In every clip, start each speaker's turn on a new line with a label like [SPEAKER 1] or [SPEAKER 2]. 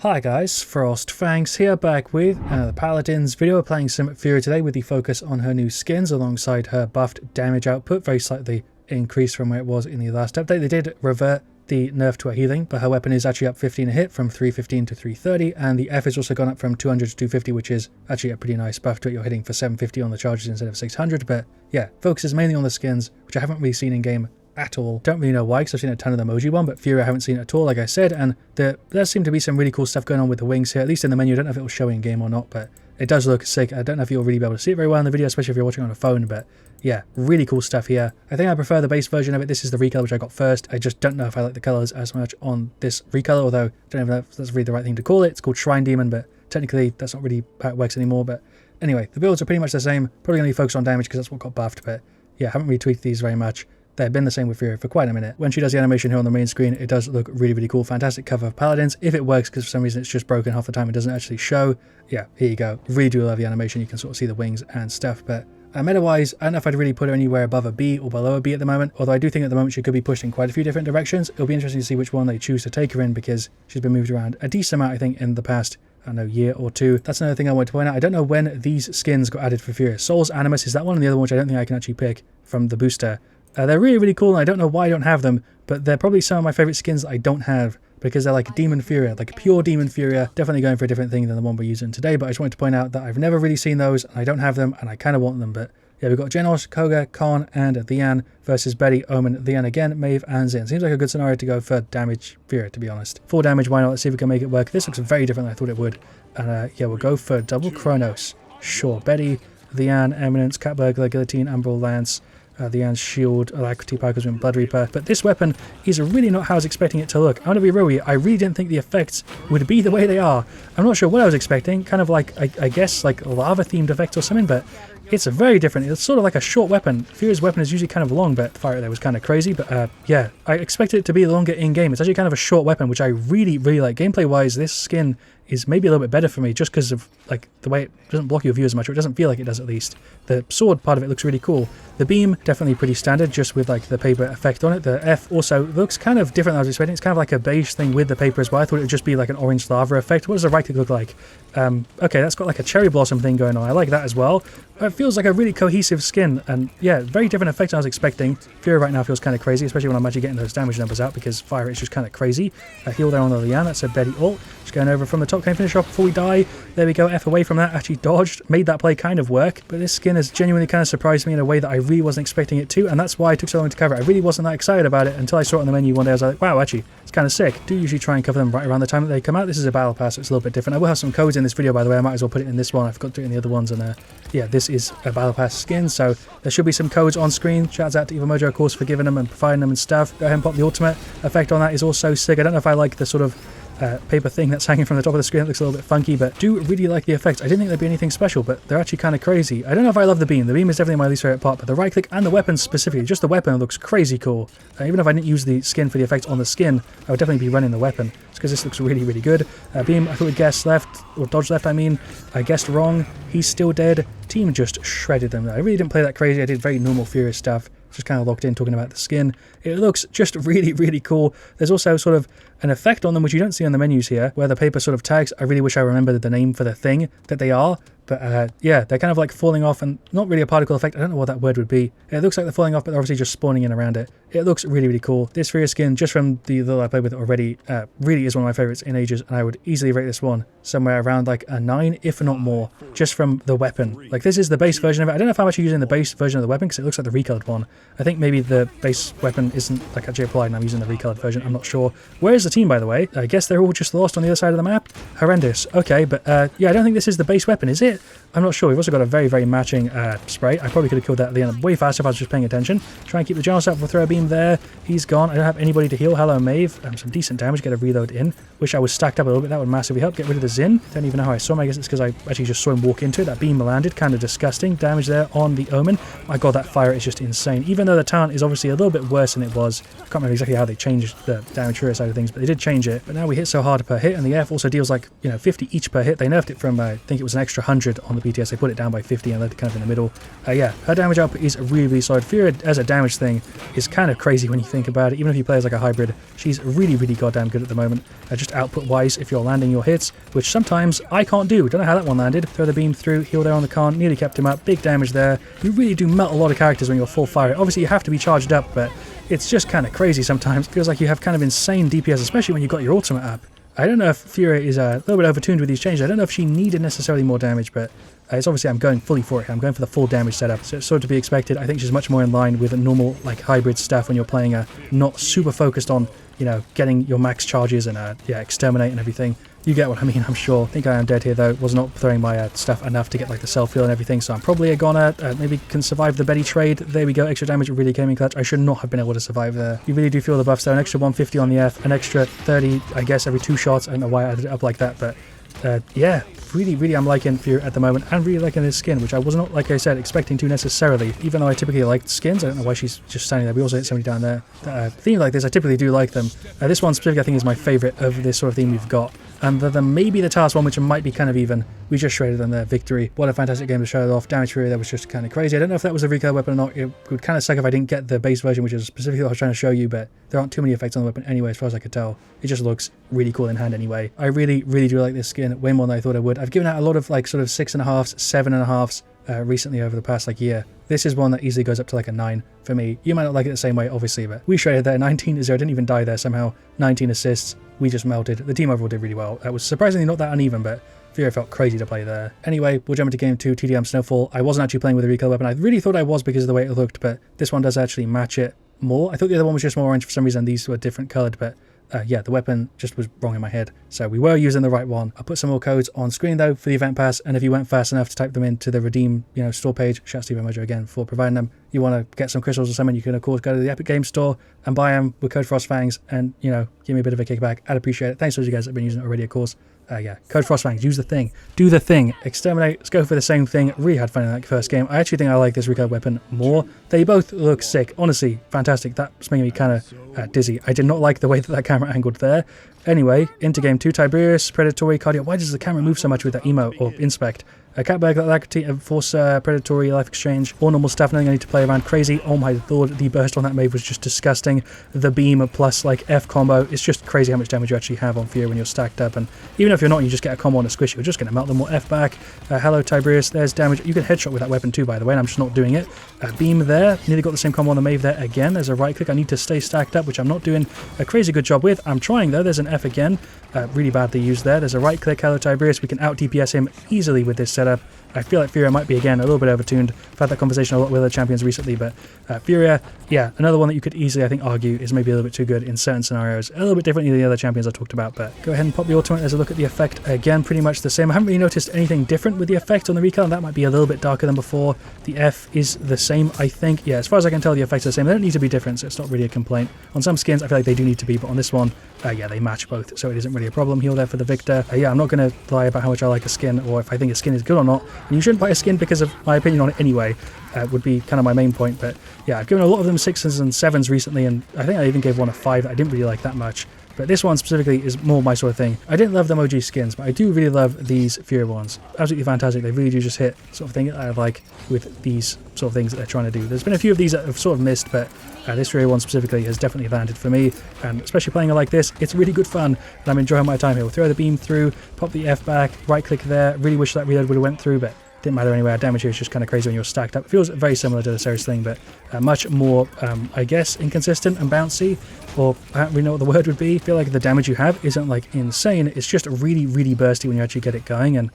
[SPEAKER 1] Hi guys, FrostFangs here, back with another Paladins video. Playing some Furia today with the focus on her new skins alongside her buffed damage output, very slightly increased from where it was in the last update. They did revert the nerf to her healing, but her weapon is actually up 15 a hit from 315 to 330, and the F has also gone up from 200 to 250, which is actually a pretty nice buff to it. You're hitting for 750 on the charges instead of 600, but yeah, focuses mainly on the skins, which I haven't really seen in game at all. Don't really know why, because I've seen a ton of the emoji one, but Furia I haven't seen it at all, like I said, and there does seem to be some really cool stuff going on with the wings here, at least in the menu. I don't know if it will show in game or not, but it does look sick. I don't know if you'll really be able to see it very well in the video, especially if you're watching on a phone, but yeah, really cool stuff here. I think I prefer the base version of it. This is the recolor which I got first. I just don't know if I like the colors as much on this recolor, although I don't even know if that's really the right thing to call it. It's called Shrine Demon, but technically that's not really how it works anymore. But anyway, the builds are pretty much the same. Probably going to be focused on damage because that's what got buffed, but yeah, haven't really tweaked these very much. They've been the same with Furia for quite a minute. When she does the animation here on the main screen, it does look really, really cool. Fantastic cover of Paladins. If it works, because for some reason it's just broken half the time, it doesn't actually show. Yeah, here you go. Really do love the animation. You can sort of see the wings and stuff, but meta-wise, I don't know if I'd really put her anywhere above a B or below a B at the moment, although I do think at the moment she could be pushed in quite a few different directions. It'll be interesting to see which one they choose to take her in, because she's been moved around a decent amount, I think, in the past, I don't know, year or two. That's another thing I want to point out. I don't know when these skins got added for Furia. Souls Animus is that one, and the other one which I don't think I can actually pick from the booster. They're really, really cool, and I don't know why I don't have them, but they're probably some of my favorite skins that I don't have, because they're like Demon Furia, like pure Demon Furia. Definitely going for a different thing than the one we're using today, but I just wanted to point out that I've never really seen those, and I don't have them, and I kind of want them. But yeah, we've got Genos, Koga, Khan, and Thean versus Betty, Omen, Thean again, Maeve, and Zin. Seems like a good scenario to go for damage Furia, to be honest. 4 damage, why not? Let's see if we can make it work. This looks very different than I thought it would. And yeah, we'll go for double Chronos. Sure, Betty, Thean, Eminence, Cat Burglar, Guillotine, Umbral Lance, Thean's Shield, Alacrity, Parker's Wind, Blood Reaper. But this weapon is really not how I was expecting it to look. I'm going to be real with you, I really didn't think the effects would be the way they are. I'm not sure what I was expecting, kind of like, I guess, like lava-themed effects or something, but it's very different. It's sort of like a short weapon. Furia's weapon is usually kind of long, but the fire there was kind of crazy. But yeah, I expected it to be longer in-game. It's actually kind of a short weapon, which I really, really like. Gameplay-wise, this skin is maybe a little bit better for me, just because of like the way it doesn't block your view as much, or it doesn't feel like it does at least. The sword part of it looks really cool. The beam, definitely pretty standard, just with like the paper effect on it. The F also looks kind of different than I was expecting. It's kind of like a beige thing with the paper as well. I thought it would just be like an orange lava effect. What does the right click look like? Okay, that's got like a cherry blossom thing going on. I like that as well. It feels like a really cohesive skin, and yeah, very different effect than I was expecting. Furia right now feels kind of crazy, especially when I'm actually getting those damage numbers out, because fire is just kind of crazy. Heal there on the Lian, that's a Betty ult. Just going over from the top, can I finish off before we die? There we go, F away from that, actually dodged, made that play kind of work, but this skin has genuinely kind of surprised me in a way that I really wasn't expecting it to, and that's why it took so long to cover it. I really wasn't that excited about it until I saw it on the menu one day. I was like, wow, actually, it's kind of sick. Do usually try and cover them right around the time that they come out. This is a battle pass, so it's a little bit different. I will have some codes in this video, by the way. I might as well put it in this one. I forgot to do it in the other ones, and yeah, this is a battle pass skin, so there should be some codes on screen. Shouts out to Evil Mojo, of course, for giving them and providing them and stuff. Go ahead and pop the ultimate. Effect on that is also sick. I don't know if I like the sort of paper thing that's hanging from the top of the screen. It looks a little bit funky, but do really like the effects. I didn't think there'd be anything special, but they're actually kind of crazy. I don't know if I love the beam. The beam is definitely my least favorite part, but the right click and the weapon specifically, just the weapon looks crazy cool. Even if I didn't use the skin for the effects on the skin, I would definitely be running the weapon, just because this looks really, really good. Beam, I thought we guessed left, or dodge left, I mean. I guessed wrong. He's still dead. Team just shredded them. I really didn't play that crazy. I did very normal Furious stuff. Just kind of locked in talking about the skin. It looks just really, really cool. There's also sort of an effect on them which you don't see on the menus here, where the paper sort of tags. I really wish I remembered the name for the thing that they are, but yeah, they're kind of like falling off, and not really a particle effect. I don't know what that word would be. It looks like they're falling off, but they're obviously just spawning in around it. It looks really, really cool. This Furia skin, just from the little I played with it already, really is one of my favorites in ages, and I would easily rate this one somewhere around like a 9, if not more, just from the weapon. Like, this is the base version of it. I don't know if I'm actually using the base version of the weapon, because it looks like the recolored one. I think maybe the base weapon isn't like actually applied, and I'm using the recolored version. I'm not sure. Where is the team, by the way? I guess they're all just lost on the other side of the map. Horrendous. Okay, but yeah, I don't think this is the base weapon, is it? I'm not sure. We've also got a very, very matching spray. I probably could have killed that at the end way faster if I was just paying attention. Try and keep the Genos up for throw a beam there. He's gone. I don't have anybody to heal. Hello, Maeve. Some decent damage. Get a reload in. Wish I was stacked up a little bit. That would massively help. Get rid of the Zin. Don't even know how I saw him. I guess it's because I actually just saw him walk into it. That beam landed. Kind of disgusting. Damage there on the Omen. My god, that fire is just insane. Even though the talent is obviously a little bit worse than it was. I can't remember exactly how they changed the damage Furia side of things, but but they did change it. But now we hit so hard per hit, and the F also deals like, 50 each per hit. They nerfed it from, I think it was an extra 100 on the BTS. They put it down by 50 and left it kind of in the middle. Yeah, her damage output is really, really solid. Furia as a damage thing is kind of crazy when you think about it. Even if you play as like a hybrid, she's really, really goddamn good at the moment. Just output-wise, if you're landing your hits, which sometimes I can't do. Don't know how that one landed. Throw the beam through, heal there on the con, nearly kept him up. Big damage there. You really do melt a lot of characters when you're full fire. Obviously, you have to be charged up, but it's just kind of crazy sometimes. It feels like you have kind of insane DPS, especially when you've got your ultimate up. I don't know if Furia is a little bit overtuned with these changes. I don't know if she needed necessarily more damage, but it's obviously I'm going fully for it. I'm going for the full damage setup, so it's sort of to be expected. I think she's much more in line with a normal like hybrid stuff when you're playing a not super focused on, getting your max charges and exterminate and everything. You get what I mean, I'm sure. I think I am dead here though. Was not throwing my stuff enough to get like the self-heal and everything, so I'm probably a goner. Maybe can survive the Betty trade. There we go, extra damage really came in clutch. I should not have been able to survive there. You really do feel the buffs though. An extra 150 on the F, an extra 30, I guess, every 2 shots. I don't know why I added it up like that, but yeah, really I'm liking Furia at the moment, and really liking this skin, which I was not, like I said, expecting to necessarily, even though I typically liked skins. I don't know why she's just standing there. We also hit somebody down there. Theme like this, I typically do like them. This one specifically I think is my favourite of this sort of theme we've got. And then maybe the task one, which might be kind of even. We just shredded them there. Victory. What a fantastic game to show it off. Damage Fury, that was just kind of crazy. I don't know if that was a recoil weapon or not. It would kind of suck if I didn't get the base version, which is specifically what I was trying to show you, but there aren't too many effects on the weapon anyway, as far as I could tell. It just looks really cool in hand anyway. I really do like this skin way more than I thought I would. I've given out a lot of like sort of 6.5s, 7.5s recently over the past like year. This is one that easily goes up to like a 9 for me. You might not like it the same way, obviously, but we shredded there. 19-0, didn't even die there somehow. 19 assists. We just melted. The team overall did really well. It was surprisingly not that uneven, but Furia felt crazy to play there. Anyway, we'll jump into game 2, TDM Snowfall. I wasn't actually playing with a recoil weapon. I really thought I was because of the way it looked, but this one does actually match it more. I thought the other one was just more orange for some reason. These were different coloured, but yeah, the weapon just was wrong in my head. So we were using the right one. I'll put some more codes on screen though for the event pass, and if you went fast enough to type them into the redeem, store page, shout out to Mojo again for providing them. You want to get some crystals or something, you can of course go to the Epic Games Store and buy them with code FrostFangs, and give me a bit of a kickback. I'd appreciate it. Thanks to those of you guys that have been using it already, of course. Yeah, code FrostFangs, use the thing, do the thing. Exterminate, let's go for the same thing. Really had fun in that first game. I actually think I like this recoil weapon more. They both look sick, honestly, fantastic. That's making me kind of dizzy. I did not like the way that camera angled there. Anyway, into game 2, Tiberius, Predatory, Cardio. Why does the camera move so much with that emote or inspect? Catberg, Alacrity, Force, Predatory, Life Exchange, all normal stuff, nothing I need to play around crazy. Oh my lord, the burst on that Mave was just disgusting. The beam plus like F combo, it's just crazy how much damage you actually have on Furia when you're stacked up, and even if you're not, you just get a combo on a squish, you're just going to melt them more. F back, hello Tiberius, there's damage. You can headshot with that weapon too, by the way, and I'm just not doing it. Beam there, nearly got the same combo on the Mave there again. There's a right click, I need to stay stacked up, which I'm not doing a crazy good job with. I'm trying though, there's an F again, really badly used there. There's a right click, hello Tiberius, we can out DPS him easily with this setup. I feel like Furia might be, again, a little bit overtuned. I've had that conversation a lot with other champions recently, but Furia, yeah, another one that you could easily, I think, argue is maybe a little bit too good in certain scenarios. A little bit different than the other champions I talked about, but go ahead and pop the ultimate as a look at the effect. Again, pretty much the same. I haven't really noticed anything different with the effect on the recoil, and that might be a little bit darker than before. The F is the same, I think. Yeah, as far as I can tell, the effects are the same. They don't need to be different, so it's not really a complaint. On some skins, I feel like they do need to be, but on this one, yeah, they match both, so it isn't really a problem. Heal there for the victor. Yeah, I'm not going to lie about how much I like a skin, or if I think a skin is good or not. And you shouldn't buy a skin because of my opinion on it anyway, would be kind of my main point. But yeah, I've given a lot of them 6s and 7s recently, and I think I even gave one a 5 that I didn't really like that much. But this one specifically is more my sort of thing. I didn't love the OG skins, but I do really love these Furia ones. Absolutely fantastic. They really do just hit sort of thing that I like with these sort of things that they're trying to do. There's been a few of these that have sort of missed, but this Furia one specifically has definitely landed for me. And especially playing it like this, it's really good fun, and I'm enjoying my time here. We'll throw the beam through, pop the F back, right click there. Really wish that reload would have went through, but didn't matter anyway. Our damage here is just kind of crazy when you're stacked up. It feels very similar to the Ceres thing, but much more, I guess, inconsistent and bouncy, or I don't really know what the word would be. I feel like the damage you have isn't like insane. It's just really bursty when you actually get it going, and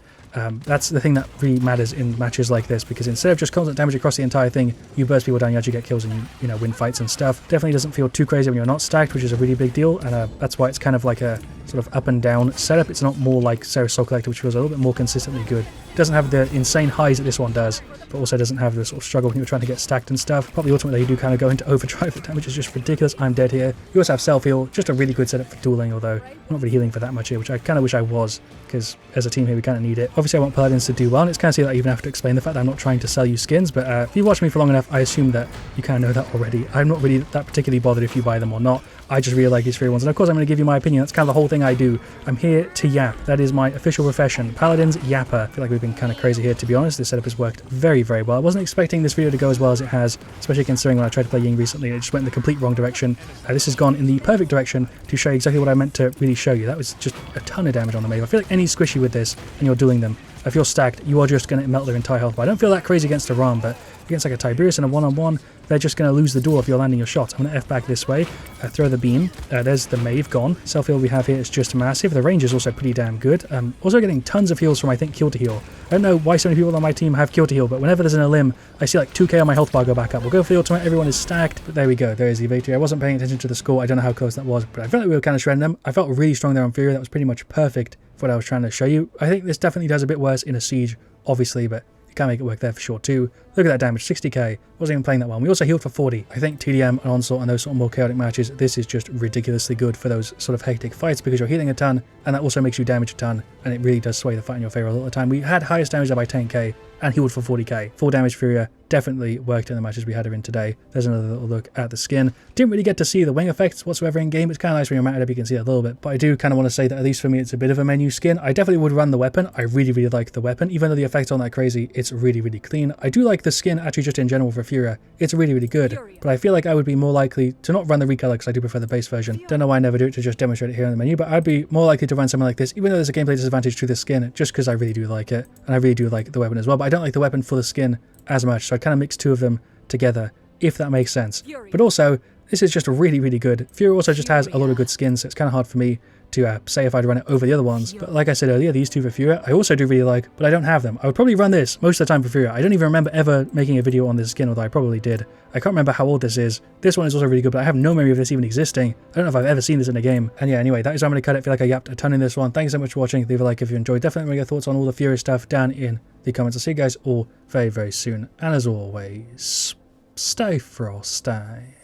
[SPEAKER 1] that's the thing that really matters in matches like this, because instead of just constant damage across the entire thing, you burst people down, you actually get kills, and you win fights and stuff. Definitely doesn't feel too crazy when you're not stacked, which is a really big deal, and that's why it's kind of like a sort of up and down setup. It's not more like Ceres Soul Collector, which feels a little bit more consistently good. It doesn't have the insane highs that this one does, but also doesn't have the sort of struggle when you're trying to get stacked and stuff. Probably ultimately you do kind of go into overdrive. The damage is just ridiculous. I'm dead here. You also have self-heal, just a really good setup for dueling, although I'm not really healing for that much here, which I kind of wish I was, because as a team here we kind of need it. Obviously I want Paladins to do well, and it's kind of silly that I even have to explain the fact that I'm not trying to sell you skins, but if you watch me for long enough, I assume that you kind of know that already. I'm not really that particularly bothered if you buy them or not. I just really like these Furia ones. And of course I'm going to give you my opinion. That's kind of the whole thing I do. I'm here to yap. That is my official profession. Paladins Yapper. I feel like we've been kind of crazy here, to be honest. This setup has worked very, very well. I wasn't expecting this video to go as well as it has, especially considering when I tried to play Ying recently, it just went in the complete wrong direction. This has gone in the perfect direction to show you exactly what I meant to really show you. That was just a ton of damage on the Maeve. I feel like any squishy with this and you're dueling them, if you're stacked, you are just going to melt their entire health bar. I don't feel that crazy against a Ram, but against like a Tiberius and a one-on-one, they're just going to lose the duel if you're landing your shots. I'm going to F back this way, throw the beam. There's the Maeve gone. Self-heal we have here is just massive. The range is also pretty damn good. Also getting tons of heals from, I think, Kill to Heal. I don't know why so many people on my team have Kill to Heal, but whenever there's an Elim, I see like 2k on my health bar go back up. We'll go for the ultimate. Everyone is stacked, but there we go. There is the victory. I wasn't paying attention to the score. I don't know how close that was, but I felt like we were kind of shredding them. I felt really strong there on Furia. That was pretty much perfect for what I was trying to show you. I think this definitely does a bit worse in a siege, obviously, but you can make it work there for sure too. Look at that damage, 60k. Wasn't even playing that well. We also healed for 40. I think TDM and Onslaught and those sort of more chaotic matches, this is just ridiculously good for those sort of hectic fights because you're healing a ton and that also makes you damage a ton and it really does sway the fight in your favor a lot of the time. We had highest damage there by 10k and healed for 40k. Full damage Furia definitely worked in the matches we had her in today. There's another little look at the skin. Didn't really get to see the wing effects whatsoever in game. It's kind of nice when you're mounted up, you can see a little bit, but I do kind of want to say that at least for me it's a bit of a menu skin. I definitely would run the weapon. I really, really like the weapon. Even though the effects aren't that crazy, it's really, really clean. I do like the skin actually just in general for Furia. It's really, really good, but I feel like I would be more likely to not run the recolor because I do prefer the base version. Don't know why I never do it to just demonstrate it here in the menu, but I'd be more likely to run something like this, even though there's a gameplay disadvantage to the skin, just because I really do like it, and I really do like the weapon as well, but I don't like the weapon for the skin as much, so I kind of mix two of them together, if that makes sense. But also, this is just really, really good. Furia also just has a lot of good skins, so it's kind of hard for me to say if I'd run it over the other ones. But like I said earlier, these two for Furia, I also do really like, but I don't have them. I would probably run this most of the time for Furia. I don't even remember ever making a video on this skin, although I probably did. I can't remember how old this is. This one is also really good, but I have no memory of this even existing. I don't know if I've ever seen this in a game. And yeah, anyway, that is why I'm going to cut it. I feel like I yapped a ton in this one. Thanks so much for watching. Leave a like if you enjoyed. Definitely make your thoughts on all the Furia stuff down in the comments. I'll see you guys all very, very soon. And as always, stay frosty.